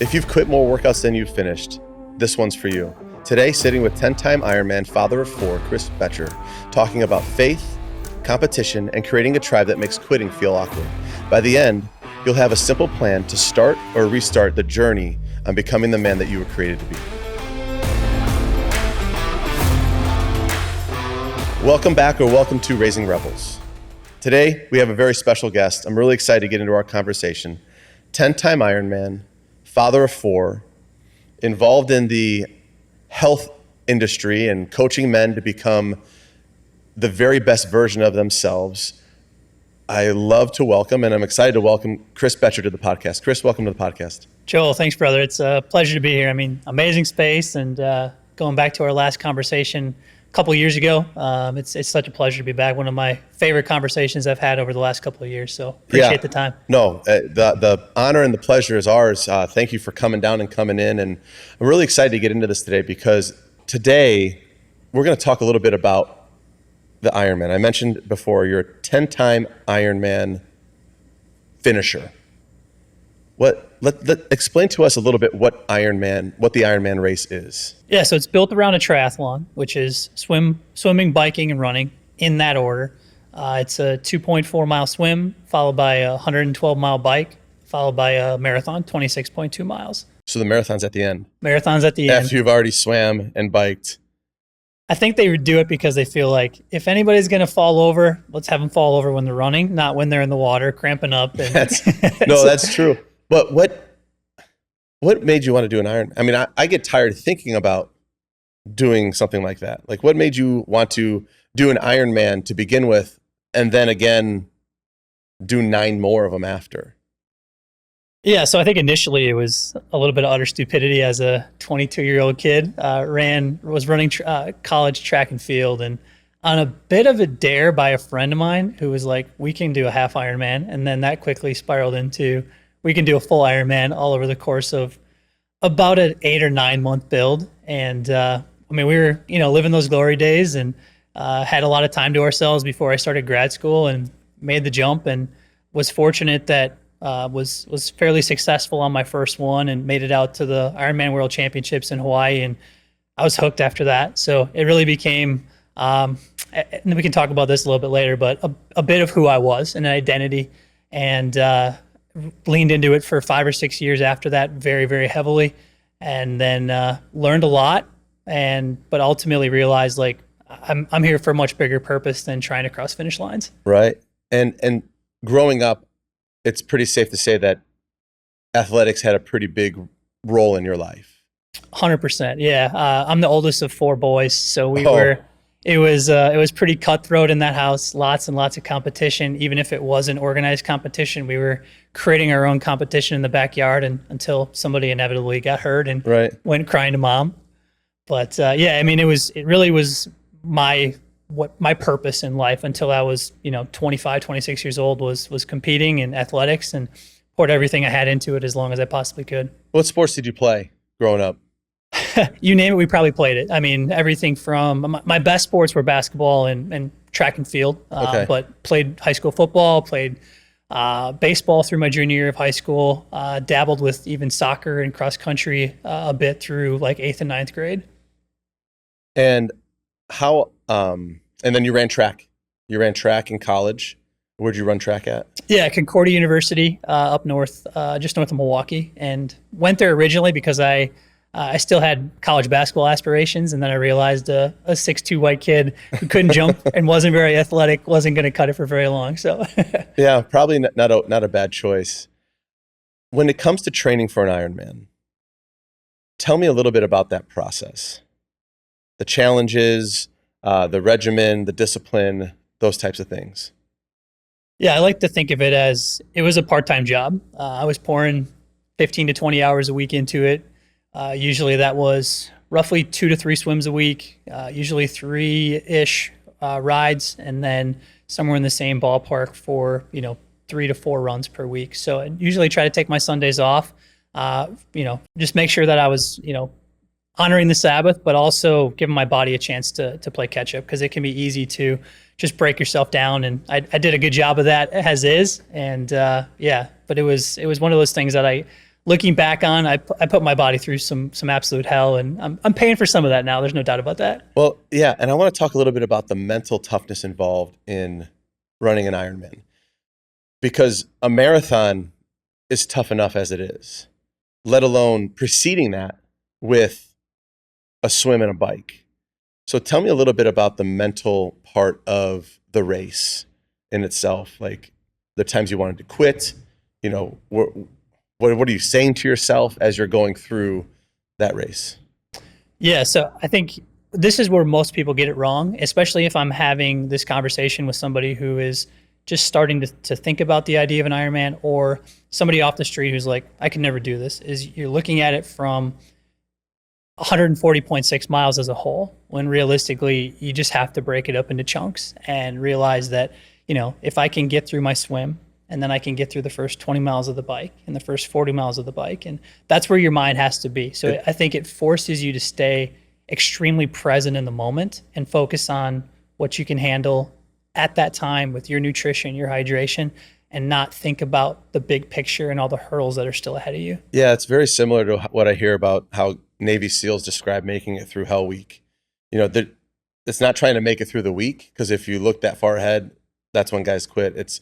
If you've quit more workouts than you've finished, this one's for you. Today, sitting with 10-time Ironman, father of 4, Chris Betcher, talking about faith, competition, and creating a tribe that makes quitting feel awkward. By the end, you'll have a simple plan to start or restart the journey on becoming the man that you were created to be. Welcome back, or welcome to Raising Rebels. Today, we have a very special guest. I'm really excited to get into our conversation. 10-time Ironman, father of 4, involved in the health industry and coaching men to become the very best version of themselves. I love to welcome, and I'm excited to welcome Chris Betcher to the podcast. Chris, welcome to the podcast. Joel, thanks, brother. It's a pleasure to be here. I mean, amazing space, and going back to our last conversation a couple of years ago, it's such a pleasure to be back. One of my favorite conversations I've had over the last couple of years, so appreciate the time. No, the honor and the pleasure is ours. Thank you for coming down and coming in, and I'm really excited to get into this today because today we're going to talk a little bit about the Ironman. I mentioned before, you're a 10-time Ironman finisher. Explain to us a little bit what the Ironman race is. Yeah, so it's built around a triathlon, which is swimming, biking, and running in that order. It's a 2.4 mile swim, followed by a 112 mile bike, followed by a marathon, 26.2 miles. So the marathon's at the end. Marathon's at the end. After you've already swam and biked. I think they would do it because they feel like if anybody's going to fall over, let's have them fall over when they're running, not when they're in the water cramping up. And that's true. But what made you want to do an Ironman? I mean, I get tired thinking about doing something like that. Like, what made you want to do an Ironman to begin with, and then again do 9 more of them after? Yeah, so I think initially it was a little bit of utter stupidity as a 22-year-old kid. Was running college track and field, and on a bit of a dare by a friend of mine who was like, we can do a half Ironman, and then that quickly spiraled into we can do a full Ironman all over the course of about an 8 or 9 month build. And I mean, we were living those glory days, and had a lot of time to ourselves before I started grad school and made the jump, and was fortunate that was fairly successful on my first one and made it out to the Ironman World Championships in Hawaii, and I was hooked after that. So it really became, and we can talk about this a little bit later, but a bit of who I was, an identity, and leaned into it for 5 or 6 years after that, very, very heavily, and then learned a lot, but ultimately realized like I'm here for a much bigger purpose than trying to cross finish lines. Right, and growing up, it's pretty safe to say that athletics had a pretty big role in your life. 100%. Yeah. I'm the oldest of 4 boys. So it was pretty cutthroat in that house. Lots and lots of competition. Even if it wasn't organized competition, we were creating our own competition in the backyard until somebody inevitably got hurt and went crying to mom. But I mean, it really was my purpose in life until I was, 25, 26 years old was competing in athletics, and poured everything I had into it as long as I possibly could. What sports did you play growing up? You name it, we probably played it. I mean, everything from my best sports were basketball and track and field, but played high school football, played baseball through my junior year of high school, dabbled with even soccer and cross country a bit through like 8th and 9th grade. And how, and then you ran track. You ran track in college. Where'd you run track at? Yeah, Concordia University up north, just north of Milwaukee, and went there originally because I still had college basketball aspirations, and then I realized a 6'2" white kid who couldn't jump and wasn't very athletic wasn't going to cut it for very long. So yeah, probably not a bad choice. When it comes to training for an Ironman, tell me a little bit about that process. The challenges, the regimen, the discipline, those types of things. Yeah, I like to think of it as it was a part-time job. I was pouring 15 to 20 hours a week into it. Usually that was roughly 2 to 3 swims a week, usually 3-ish rides, and then somewhere in the same ballpark for 3 to 4 runs per week. So I usually try to take my Sundays off, just make sure that I was honoring the Sabbath, but also giving my body a chance to play catch up, because it can be easy to just break yourself down. And I did a good job of that as is. And but it was one of those things that looking back on, I put my body through some absolute hell, and I'm paying for some of that now. There's no doubt about that. Well, yeah, and I want to talk a little bit about the mental toughness involved in running an Ironman, because a marathon is tough enough as it is, let alone preceding that with a swim and a bike. So tell me a little bit about the mental part of the race in itself, like the times you wanted to quit, you know, what are you saying to yourself as you're going through that race? Yeah, so I think this is where most people get it wrong, especially if I'm having this conversation with somebody who is just starting to think about the idea of an Ironman, or somebody off the street who's like, I can never do this. Is you're looking at it from 140.6 miles as a whole, when realistically you just have to break it up into chunks and realize that, you know, if I can get through my swim, and then I can get through the first 20 miles of the bike and the first 40 miles of the bike, and that's where your mind has to be. So I think it forces you to stay extremely present in the moment and focus on what you can handle at that time with your nutrition, your hydration, and not think about the big picture and all the hurdles that are still ahead of you. Yeah, it's very similar to what I hear about how Navy SEALs describe making it through Hell Week. You know, it's not trying to make it through the week, because if you look that far ahead, that's when guys quit. It's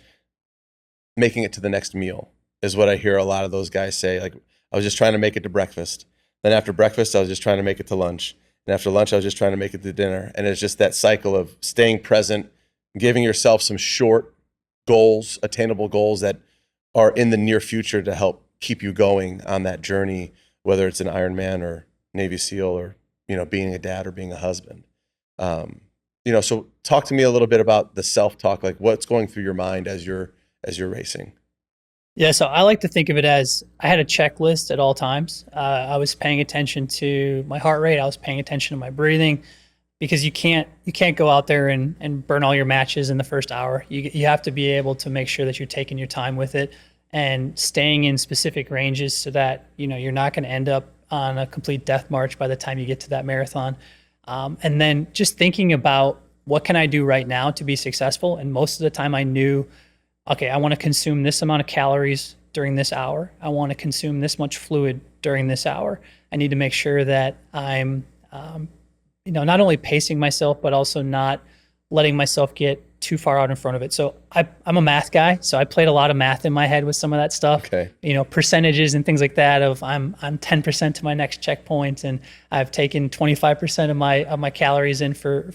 making it to the next meal is what I hear a lot of those guys say. Like, I was just trying to make it to breakfast. Then after breakfast, I was just trying to make it to lunch. And after lunch, I was just trying to make it to dinner. And it's just that cycle of staying present, giving yourself some short goals, attainable goals that are in the near future to help keep you going on that journey, whether it's an Ironman or Navy SEAL, or, you know, being a dad or being a husband. You know, so talk to me a little bit about the self-talk, like what's going through your mind as you're racing. Yeah, so I like to think of it as I had a checklist at all times. I was paying attention to my heart rate. I was paying attention to my breathing, because you can't go out there and burn all your matches in the first hour. You have to be able to make sure that you're taking your time with it and staying in specific ranges, so that, you know, you're not going to end up on a complete death march by the time you get to that marathon. And then just thinking about, what can I do right now to be successful? And most of the time I knew, okay, I want to consume this amount of calories during this hour. I want to consume this much fluid during this hour. I need to make sure that I'm, you know, not only pacing myself, but also not letting myself get too far out in front of it. So I'm a math guy, so I played a lot of math in my head with some of that stuff. Okay. You know, percentages and things like that. Of I'm 10% to my next checkpoint, and I've taken 25% of my calories in for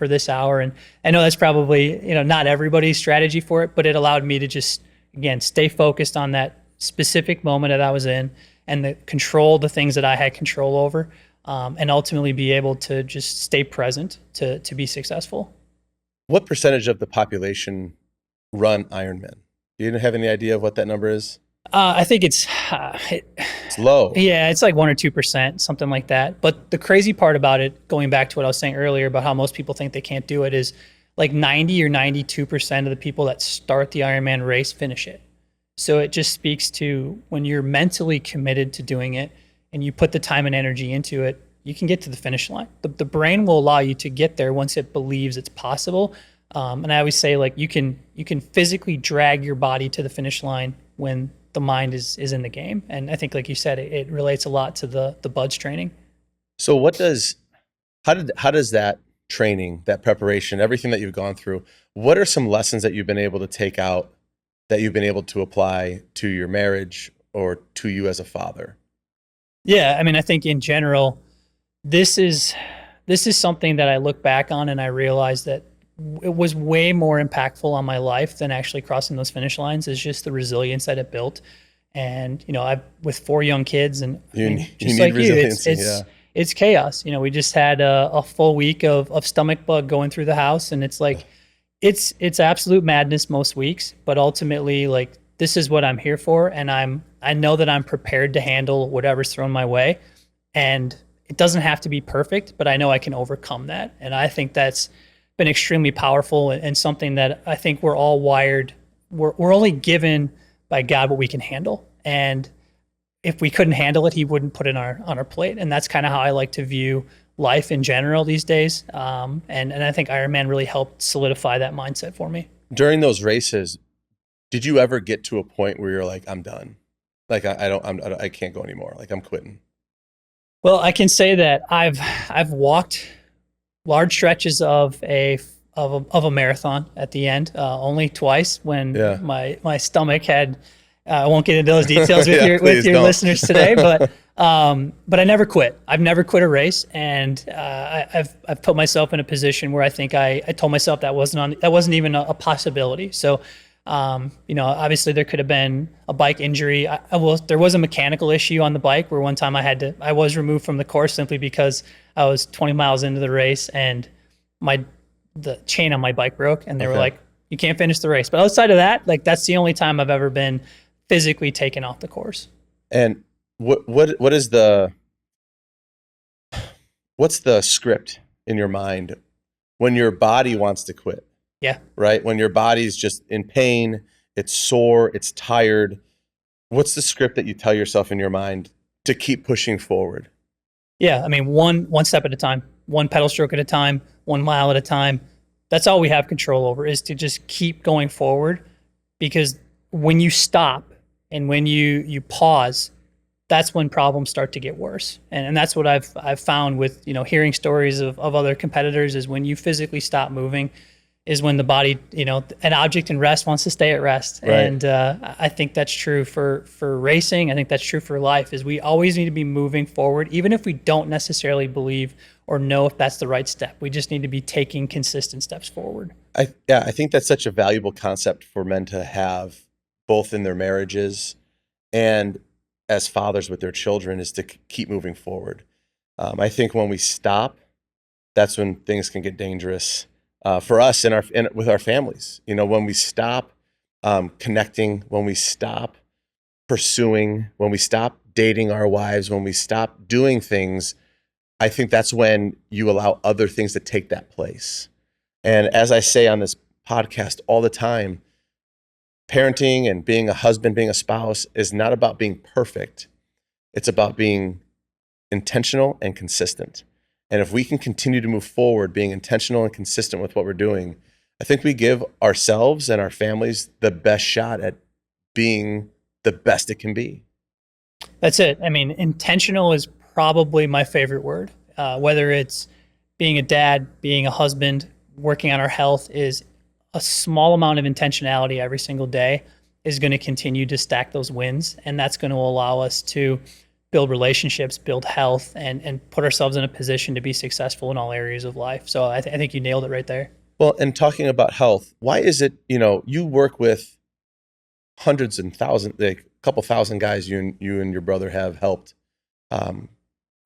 this hour. And I know that's probably, you know, not everybody's strategy for it, but it allowed me to just, again, stay focused on that specific moment that I was in, and control the things that I had control over, and ultimately be able to just stay present to be successful. What percentage of the population run Ironman? Do you have any idea of what that number is? I think it's low. Yeah, it's like 1 or 2%, something like that. But the crazy part about it, going back to what I was saying earlier about how most people think they can't do it, is like 90 or 92% of the people that start the Ironman race finish it. So it just speaks to, when you're mentally committed to doing it and you put the time and energy into it, you can get to the finish line. The brain will allow you to get there once it believes it's possible. And I always say, like, you can physically drag your body to the finish line when the mind is in the game. And I think, like you said, it relates a lot to the buds training. So how does that training, that preparation, everything that you've gone through, what are some lessons that you've been able to take out, that you've been able to apply to your marriage or to you as a father? Yeah, I mean, I think in general, this is something that I look back on and I realize that it was way more impactful on my life than actually crossing those finish lines, is just the resilience that it built. And, you know, I've with 4 young kids, and just like you, it's chaos. You know, we just had a full week of stomach bug going through the house, and it's like, it's absolute madness most weeks, but ultimately, like, this is what I'm here for. And I know that I'm prepared to handle whatever's thrown my way. And it doesn't have to be perfect, but I know I can overcome that. And I think that's been extremely powerful, and something that I think we're all wired. We're only given by God what we can handle. And if we couldn't handle it, he wouldn't put it on our plate. And that's kind of how I like to view life in general these days. And I think Ironman really helped solidify that mindset for me. During those races, did you ever get to a point where you're like, I'm done? Like I can't go anymore. Like I'm quitting. Well, I can say that I've walked large stretches of a marathon at the end, only twice when Yeah. my stomach had. I won't get into those details with Yeah, with please your don't. listeners today, but I never quit. I've never quit a race, and I've put myself in a position where I think I told myself that wasn't even a possibility. So. Obviously there could have been a bike injury. There was a mechanical issue on the bike where one time I was removed from the course simply because I was 20 miles into the race and the chain on my bike broke, and they were Okay. like, you can't finish the race. But outside of that, like that's the only time I've ever been physically taken off the course. And what's the script in your mind when your body wants to quit? Yeah. Right? When your body's just in pain, it's sore, it's tired. What's the script that you tell yourself in your mind to keep pushing forward? Yeah. I mean, one step at a time, one pedal stroke at a time, 1 mile at a time. That's all we have control over, is to just keep going forward, because when you stop and when you pause, that's when problems start to get worse. And that's what I've found with, hearing stories of other competitors, is when you physically stop moving is when the body, an object in rest wants to stay at rest. Right. And I think that's true for racing. I think that's true for life, is we always need to be moving forward, even if we don't necessarily believe or know if that's the right step. We just need to be taking consistent steps forward. I think that's such a valuable concept for men to have, both in their marriages and as fathers with their children, is to keep moving forward. I think when we stop, that's when things can get dangerous for us and with our families. When we stop connecting, when we stop pursuing, when we stop dating our wives, when we stop doing things, I think that's when you allow other things to take that place. And as I say on this podcast all the time, parenting and being a husband, being a spouse is not about being perfect. It's about being intentional and consistent. And if we can continue to move forward, being intentional and consistent with what we're doing, I think we give ourselves and our families the best shot at being the best it can be. That's it. I mean, intentional is probably my favorite word. Whether it's being a dad, being a husband, working on our health, is a small amount of intentionality every single day is going to continue to stack those wins. And that's going to allow us to build relationships, build health, and put ourselves in a position to be successful in all areas of life. So I think you nailed it right there. Well, and talking about health, why is it, you work with hundreds and thousands, like a couple thousand guys you and your brother have helped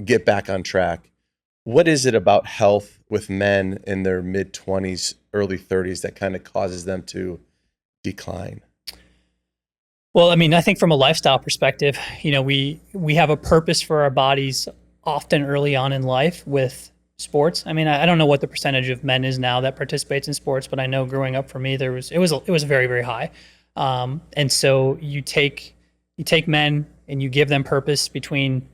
get back on track. What is it about health with men in their mid-20s, early 30s that kind of causes them to decline? Well, I mean, I think from a lifestyle perspective, we have a purpose for our bodies often early on in life with sports. I mean, I don't know what the percentage of men is now that participates in sports, but I know growing up for me, it was very, very high. And so you take men and you give them purpose between,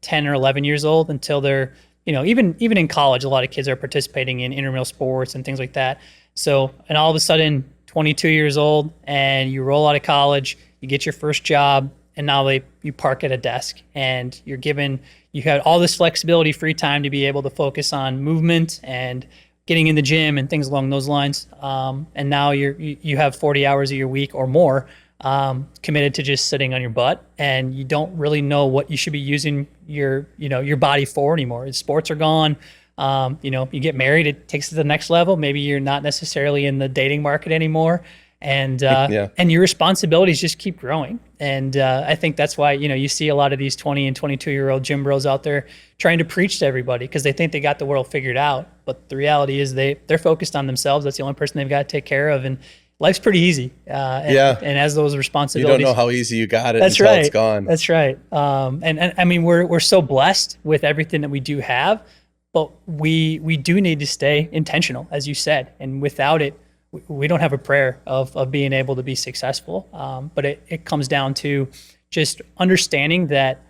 10 or 11 years old until they're, even in college, a lot of kids are participating in intramural sports and things like that. So, and all of a sudden, 22 years old, and you roll out of college, you get your first job, and now you park at a desk, and you had all this flexibility, free time to be able to focus on movement and getting in the gym and things along those lines. And now you have 40 hours of your week or more committed to just sitting on your butt, and you don't really know what you should be using your body for anymore. Sports are gone. You get married, it takes it to the next level. Maybe you're not necessarily in the dating market anymore. And and your responsibilities just keep growing. And I think that's why, you see a lot of these 20 and 22-year-old gym bros out there trying to preach to everybody because they think they got the world figured out. But the reality is they're focused on themselves. That's the only person they've got to take care of. And life's pretty easy. And as those responsibilities, you don't know how easy you got it that's until right. It's gone. That's right. And I mean, we're so blessed with everything that we do have, but we do need to stay intentional, as you said. And without it, we don't have a prayer of being able to be successful. But it comes down to just understanding that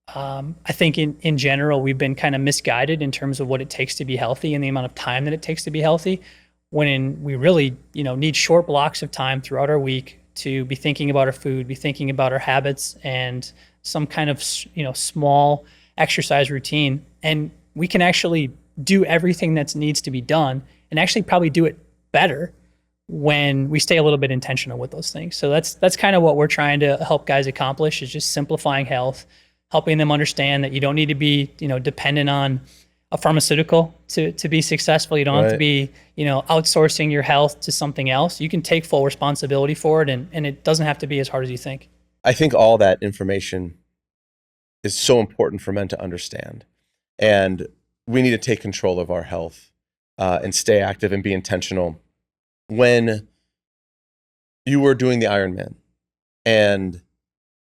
I think in general, we've been kind of misguided in terms of what it takes to be healthy and the amount of time that it takes to be healthy, when we really, need short blocks of time throughout our week to be thinking about our food, be thinking about our habits, and some kind of small exercise routine, and we can actually do everything that needs to be done, and actually probably do it better when we stay a little bit intentional with those things. So that's kind of what we're trying to help guys accomplish, is just simplifying health, helping them understand that you don't need to be dependent on a pharmaceutical to be successful. You don't have to be outsourcing your health to something else. You can take full responsibility for it, and it doesn't have to be as hard as you think. I think all that information is so important for men to understand, and we need to take control of our health and stay active and be intentional. When you were doing the Ironman and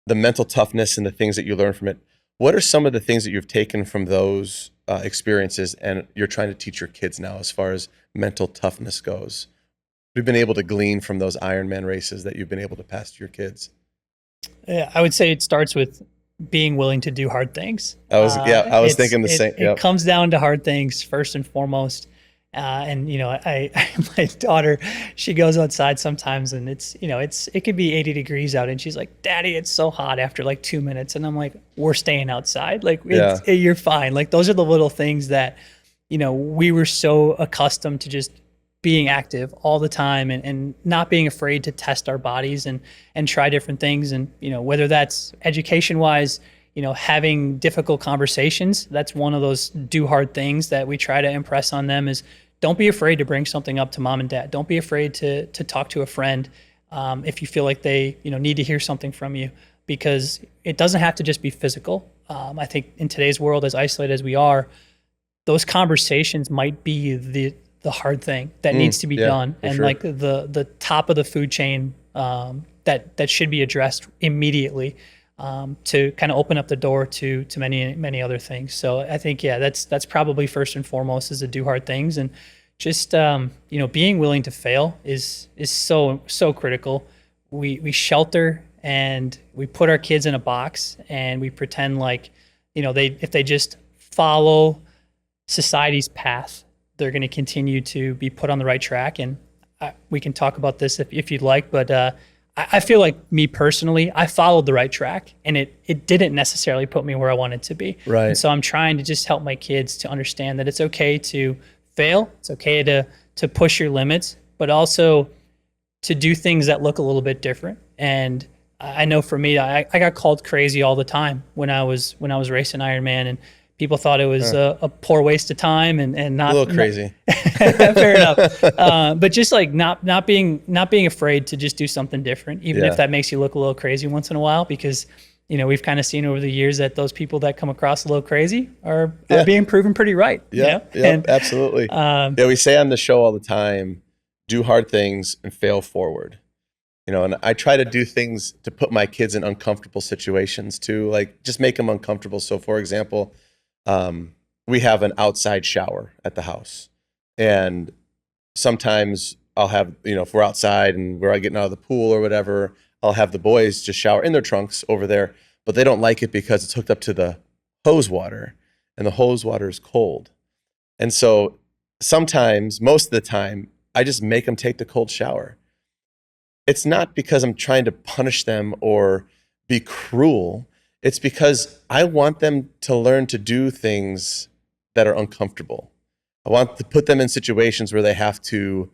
the mental toughness and the things that you learned from it, what are some of the things that you've taken from those experiences and you're trying to teach your kids now as far as mental toughness goes? We've been able to glean from those Ironman races that you've been able to pass to your kids. Yeah, I would say it starts with being willing to do hard things. I was thinking the same. It comes down to hard things first and foremost. And my daughter, she goes outside sometimes, and it could be 80 degrees out, and she's like, "Daddy, it's so hot," after like 2 minutes, and I'm like, "We're staying outside. Like, you're fine." Like, those are the little things that, we were so accustomed to just being active all the time, and not being afraid to test our bodies and try different things, and whether that's education wise. Having difficult conversations, that's one of those do hard things that we try to impress on them, is don't be afraid to bring something up to mom and dad. Don't be afraid to talk to a friend if you feel like they need to hear something from you, because it doesn't have to just be physical. I think in today's world, as isolated as we are, those conversations might be the hard thing that needs to be done, and like the top of the food chain that should be addressed immediately. To kind of open up the door to many other things. So I think, that's probably first and foremost, is to do hard things, and just being willing to fail is so critical. We shelter and we put our kids in a box, and we pretend like if they just follow society's path, they're going to continue to be put on the right track. And we can talk about this if you'd like, but I feel like, me personally, I followed the right track, and it didn't necessarily put me where I wanted to be. Right. And so I'm trying to just help my kids to understand that it's okay to fail. It's okay to push your limits, but also to do things that look a little bit different. And I know for me, I got called crazy all the time when I was racing Ironman, and people thought it was a poor waste of time and not a little crazy. Fair enough. But just like not being afraid to just do something different, even if that makes you look a little crazy once in a while, because we've kind of seen over the years that those people that come across a little crazy are being proven pretty right. Yeah, absolutely. We say on the show all the time, do hard things and fail forward. And I try to do things to put my kids in uncomfortable situations too, like just make them uncomfortable. So for example, we have an outside shower at the house, and sometimes I'll have, if we're outside and we're getting out of the pool or whatever, I'll have the boys just shower in their trunks over there, but they don't like it because it's hooked up to the hose water, and the hose water is cold. And so sometimes, most of the time, I just make them take the cold shower. It's not because I'm trying to punish them or be cruel. It's because I want them to learn to do things that are uncomfortable. I want to put them in situations where they have to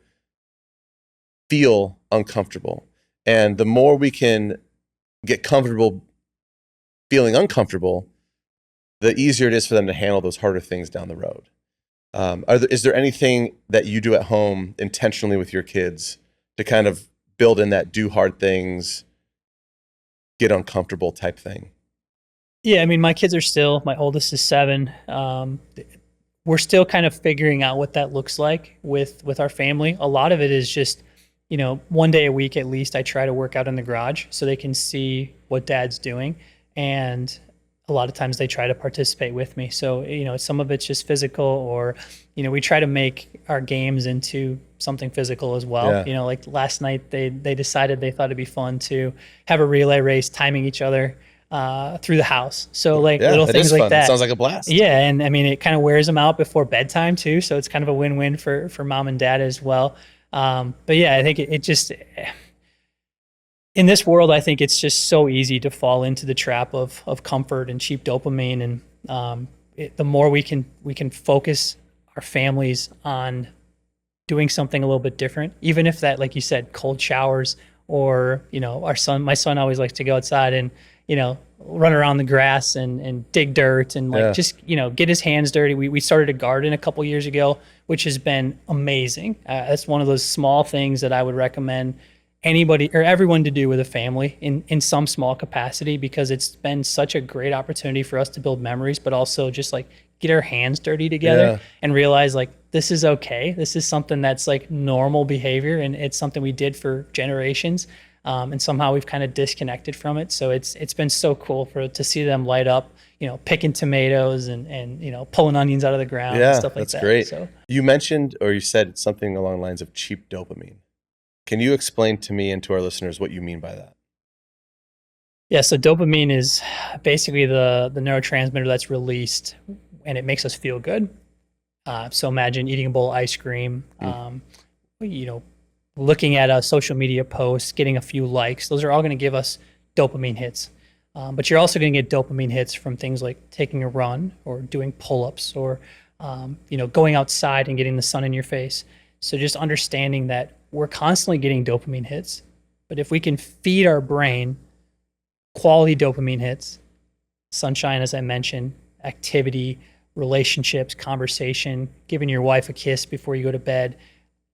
feel uncomfortable. And the more we can get comfortable feeling uncomfortable, the easier it is for them to handle those harder things down the road. Is there anything that you do at home intentionally with your kids to kind of build in that do hard things, get uncomfortable type thing? Yeah, I mean, my kids are still, my oldest is 7. We're still kind of figuring out what that looks like with our family. A lot of it is just, one day a week at least, I try to work out in the garage so they can see what dad's doing. And a lot of times they try to participate with me. So, some of it's just physical, or, we try to make our games into something physical as well. Yeah. Like last night, they decided they thought it'd be fun to have a relay race, timing each other through the house. So little things like that. It sounds like a blast. Yeah. And I mean, it kind of wears them out before bedtime too. So it's kind of a win-win for mom and dad as well. But yeah, I think it just, in this world, I think it's just so easy to fall into the trap of comfort and cheap dopamine. And the more we can focus our families on doing something a little bit different, even if that, like you said, cold showers, or my son always likes to go outside and run around the grass and dig dirt and like Yeah. just get his hands dirty. We started a garden a couple years ago, which has been amazing. That's one of those small things that I would recommend anybody or everyone to do with a family in some small capacity, because it's been such a great opportunity for us to build memories, but also just like get our hands dirty together Yeah. and realize like this is okay. This is something that's like normal behavior, and it's something we did for generations. And somehow we've kind of disconnected from it. So it's been so cool to see them light up, picking tomatoes and pulling onions out of the ground and Yeah, stuff like that's that. great. So You mentioned, or you said something along the lines of cheap dopamine. Can you explain to me and to our listeners what you mean by that? yeah, so dopamine is basically the neurotransmitter that's released, and it makes us feel good. So imagine eating a bowl of ice cream, looking at a social media post, getting a few likes. Those are all going to give us dopamine hits. But you're also going to get dopamine hits from things like taking a run or doing pull-ups or going outside and getting the sun in your face. So just understanding that we're constantly getting dopamine hits, but if we can feed our brain quality dopamine hits, sunshine, as I mentioned, activity, relationships, conversation, giving your wife a kiss before you go to bed,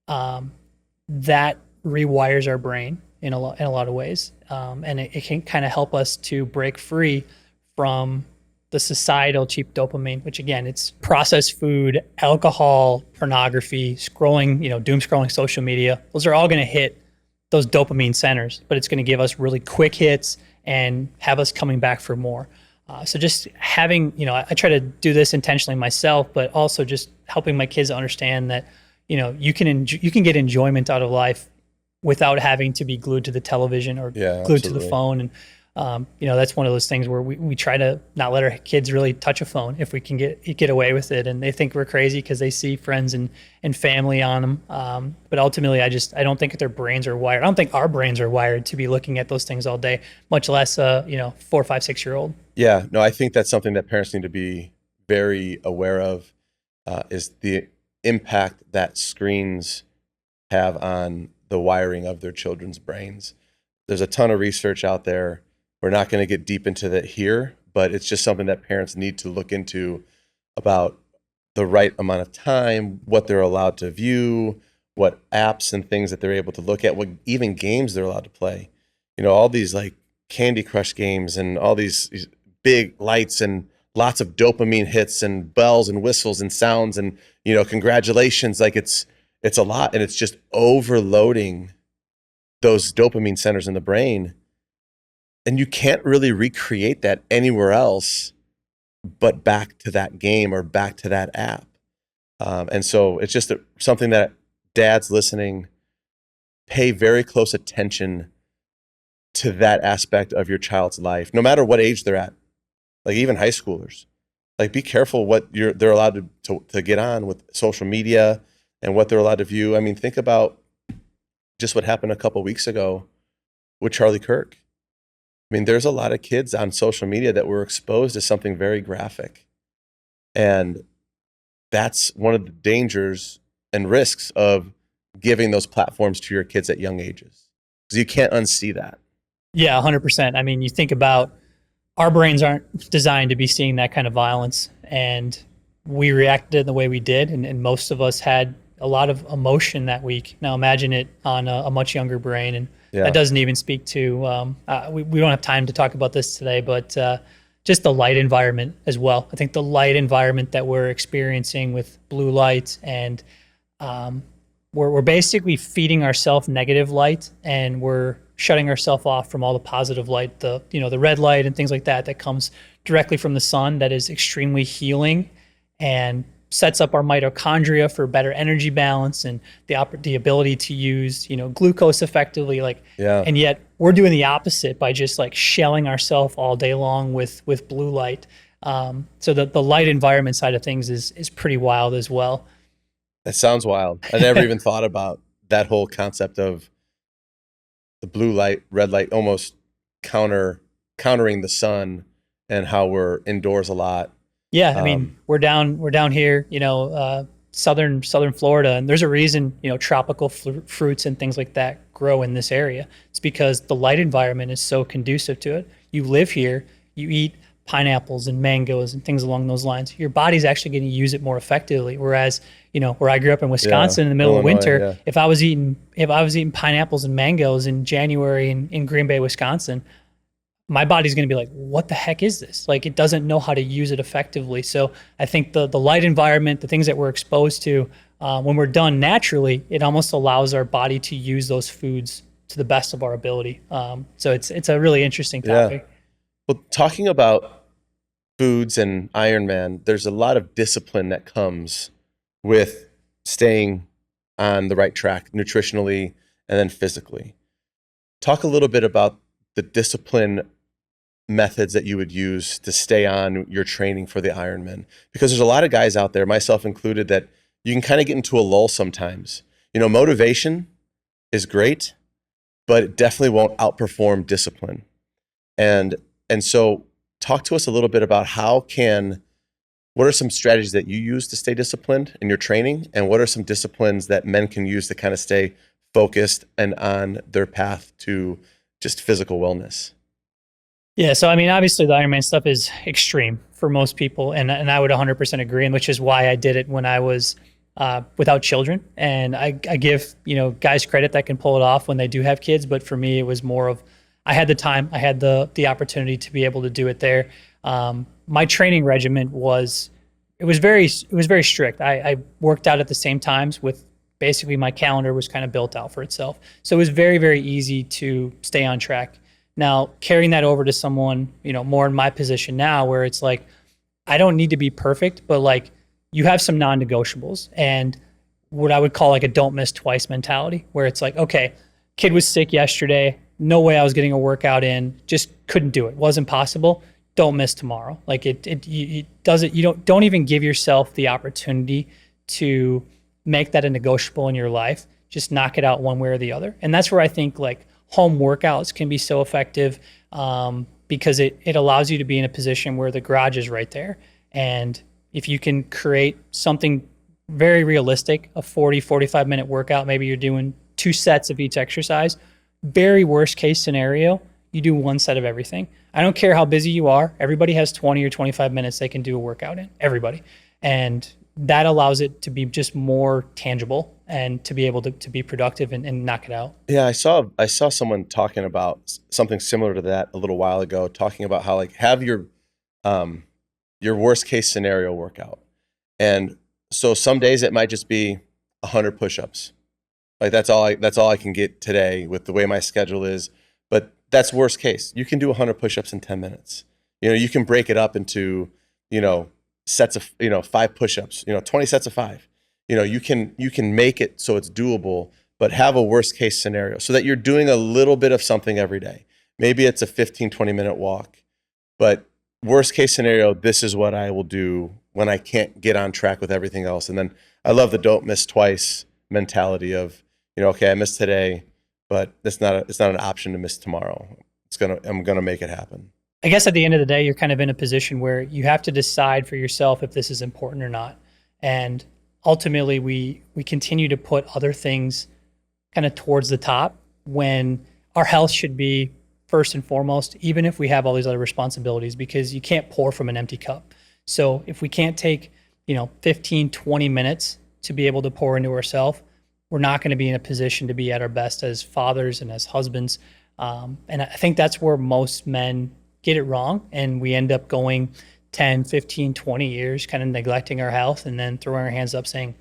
that rewires our brain in a lot of ways, and it can kind of help us to break free from the societal cheap dopamine, which again, it's processed food, alcohol, pornography, scrolling, doom scrolling social media. Those are all going to hit those dopamine centers, but it's going to give us really quick hits and have us coming back for more. So just having, I try to do this intentionally myself, but also just helping my kids understand that, you can get enjoyment out of life without having to be glued to the television or Yeah, glued to the absolutely. phone. And that's one of those things where we try to not let our kids really touch a phone if we can get away with it. And they think we're crazy because they see friends and family on them. But ultimately, I don't think their brains are wired. I don't think our brains are wired to be looking at those things all day, much less 4, 5, 6-year-old. Yeah, no, I think that's something that parents need to be very aware of, is the impact that screens have on the wiring of their children's brains. There's a ton of research out there. We're not going to get deep into that here, but it's just something that parents need to look into about the right amount of time, what they're allowed to view, what apps and things that they're able to look at, what even games they're allowed to play. All these like Candy Crush games and all these big lights and lots of dopamine hits and bells and whistles and sounds and congratulations, like it's a lot, and it's just overloading those dopamine centers in the brain, and you can't really recreate that anywhere else but back to that game or back to that app. And so it's just something that dads listening, pay very close attention to that aspect of your child's life, no matter what age they're at. Like even high schoolers, like be careful what they're allowed to get on with social media and what they're allowed to view. I mean, think about just what happened a couple weeks ago with Charlie Kirk. I mean, there's a lot of kids on social media that were exposed to something very graphic. And that's one of the dangers and risks of giving those platforms to your kids at young ages, because you can't unsee that. Yeah, 100%. I mean, you think about our brains aren't designed to be seeing that kind of violence, and we reacted the way we did, and most of us had a lot of emotion that week. Now imagine it on a much younger brain, and Yeah. that doesn't even speak to, we don't have time to talk about this today, but just the light environment as well. I think the light environment that we're experiencing with blue light, and we're basically feeding ourselves negative light, and we're shutting ourselves off from all the positive light, the red light and things like that comes directly from the sun, that is extremely healing and sets up our mitochondria for better energy balance and the ability to use glucose effectively. Yeah. And yet we're doing the opposite by just like shelling ourselves all day long with blue light. So the light environment side of things is pretty wild as well. That sounds wild. I never even thought about that whole concept of the blue light, red light, almost countering the sun, and how we're indoors a lot. Yeah, I mean, Um, we're down here, southern Florida, and there's a reason, tropical fruits and things like that grow in this area. It's because the light environment is so conducive to it. You live here, you eat pineapples and mangoes and things along those lines. Your body's actually going to use it more effectively. Whereas, where I grew up in yeah, Wisconsin in the middle of Illinois, winter, yeah. if I was eating pineapples and mangoes in January in Green Bay, Wisconsin, my body's going to be like, what the heck is this? Like, it doesn't know how to use it effectively. So I think the light environment, the things that we're exposed to, when we're done naturally, it almost allows our body to use those foods to the best of our ability. So it's a really interesting Yeah. topic. Well, talking about foods and Ironman, there's a lot of discipline that comes with staying on the right track nutritionally and then physically. Talk a little bit about the discipline methods that you would use to stay on your training for the Ironman, because there's a lot of guys out there, myself included, that you can kind of get into a lull sometimes. Motivation is great, but it definitely won't outperform discipline. And so talk to us a little bit about what are some strategies that you use to stay disciplined in your training, and what are some disciplines that men can use to kind of stay focused and on their path to just physical wellness? Yeah, so I mean, obviously the Ironman stuff is extreme for most people, and I would 100% agree, and which is why I did it when I was without children. And I give guys credit that can pull it off when they do have kids, but for me, it was more of I had the time, I had the opportunity to be able to do it there. My training regimen was very strict. I worked out at the same times with basically my calendar was kind of built out for itself, so it was very very easy to stay on track. Now, carrying that over to someone, more in my position now, where it's like, I don't need to be perfect, but like you have some non-negotiables and what I would call like a don't miss twice mentality, where it's like, okay, kid was sick yesterday. No way I was getting a workout in. Just couldn't do it. Wasn't possible. Don't miss tomorrow. Like it doesn't, don't even give yourself the opportunity to make that a negotiable in your life. Just knock it out one way or the other. And that's where I think like home workouts can be so effective, because it allows you to be in a position where the garage is right there. And if you can create something very realistic, a 45 minute workout, maybe you're doing 2 sets of each exercise. Very worst case scenario, you do 1 set of everything. I don't care how busy you are. Everybody has 20 or 25 minutes they can do a workout in, everybody. And that allows it to be just more tangible and to be able to be productive and knock it out. Yeah, I saw someone talking about something similar to that a little while ago, talking about how like have your worst case scenario workout. And so some days it might just be 100 push-ups. Like that's all I can get today with the way my schedule is. But that's worst case. You can do 100 push-ups in 10 minutes. You can break it up into, sets of, 5 push-ups, 20 sets of 5. You can make it so it's doable, but have a worst case scenario so that you're doing a little bit of something every day. Maybe it's a 15, 20-minute walk, but worst case scenario, this is what I will do when I can't get on track with everything else. And then I love the don't miss twice mentality of, okay, I missed today, but it's not an option to miss tomorrow. I'm gonna make it happen. I guess at the end of the day, you're kind of in a position where you have to decide for yourself if this is important or not. And ultimately, we continue to put other things kind of towards the top when our health should be first and foremost, even if we have all these other responsibilities, because you can't pour from an empty cup. So if we can't take, 15, 20 minutes to be able to pour into ourselves, we're not going to be in a position to be at our best as fathers and as husbands. And I think that's where most men get it wrong. And we end up going 10, 15, 20 years kind of neglecting our health and then throwing our hands up saying,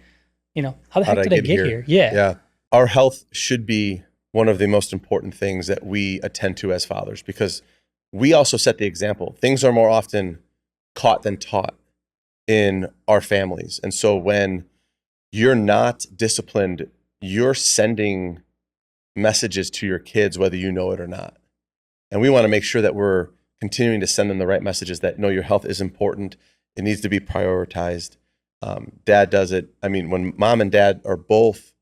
how the heck did I get here? Yeah. Yeah. Our health should be one of the most important things that we attend to as fathers, because we also set the example. Things are more often caught than taught in our families. And so when you're not disciplined, you're sending messages to your kids, whether you know it or not. And we want to make sure that we're continuing to send them the right messages that, no, your health is important. It needs to be prioritized. Dad does it. I mean, when mom and dad are both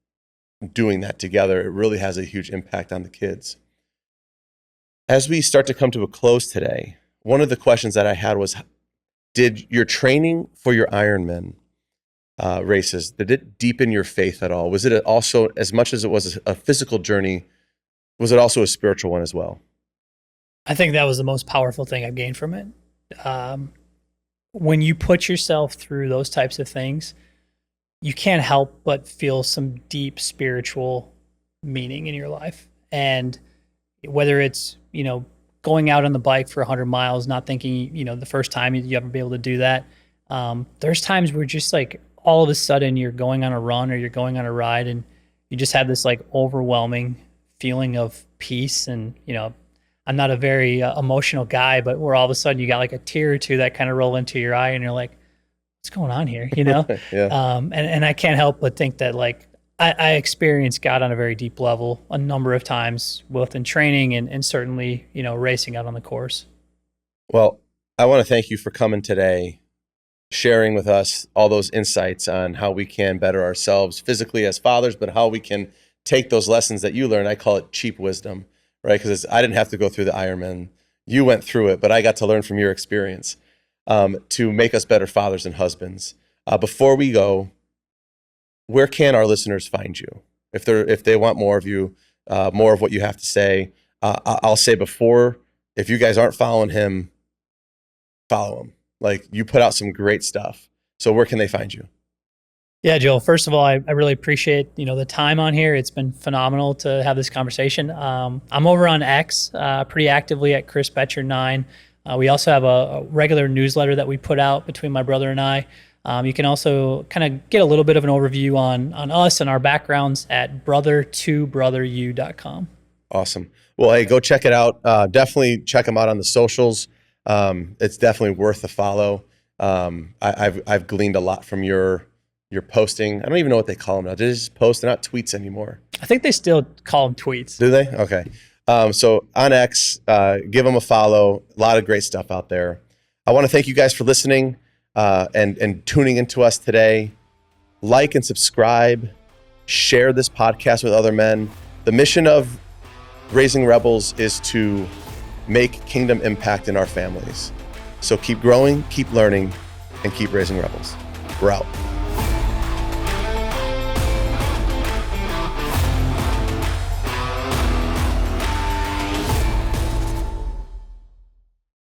doing that together, it really has a huge impact on the kids. As we start to come to a close today, one of the questions that I had was, did your training for your Ironman races, did it deepen your faith at all? Was it also, as much as it was a physical journey, was it also a spiritual one as well? I think that was the most powerful thing I've gained from it. When you put yourself through those types of things, you can't help but feel some deep spiritual meaning in your life. And whether it's, going out on the bike for 100 miles, not thinking, the first time you ever be able to do that. There's times where just like all of a sudden you're going on a run or you're going on a ride and you just have this like overwhelming feeling of peace. And, I'm not a very emotional guy, but where all of a sudden you got like a tear or two that kind of roll into your eye and you're like, what's going on here? Yeah. And I can't help but think that like I experienced God on a very deep level a number of times, both in training and certainly, racing out on the course. Well, I want to thank you for coming today, sharing with us all those insights on how we can better ourselves physically as fathers, but how we can take those lessons that you learn. I call it cheap wisdom, right? Because I didn't have to go through the Ironman. You went through it, but I got to learn from your experience to make us better fathers and husbands. Before we go, where can our listeners find you? If they want more of you, more of what you have to say, I'll say before, if you guys aren't following him, follow him. Like, you put out some great stuff. So where can they find you? Yeah, Joel, first of all, I really appreciate, the time on here. It's been phenomenal to have this conversation. I'm over on X pretty actively at Chris Betcher 9. We also have a regular newsletter that we put out between my brother and I. You can also kind of get a little bit of an overview on us and our backgrounds at brother2brotheryou.com. Awesome. Well, hey, go check it out. Definitely check them out on the socials. It's definitely worth a follow. I've gleaned a lot from your posting. I don't even know what they call them now. They just post, they're not tweets anymore. I think they still call them tweets. Do they? Okay. So on X, give them a follow. A lot of great stuff out there. I want to thank you guys for listening and tuning into us today. Like and subscribe. Share this podcast with other men. The mission of Raising Rebels is to make kingdom impact in our families. So keep growing, keep learning, and keep raising rebels. We're out.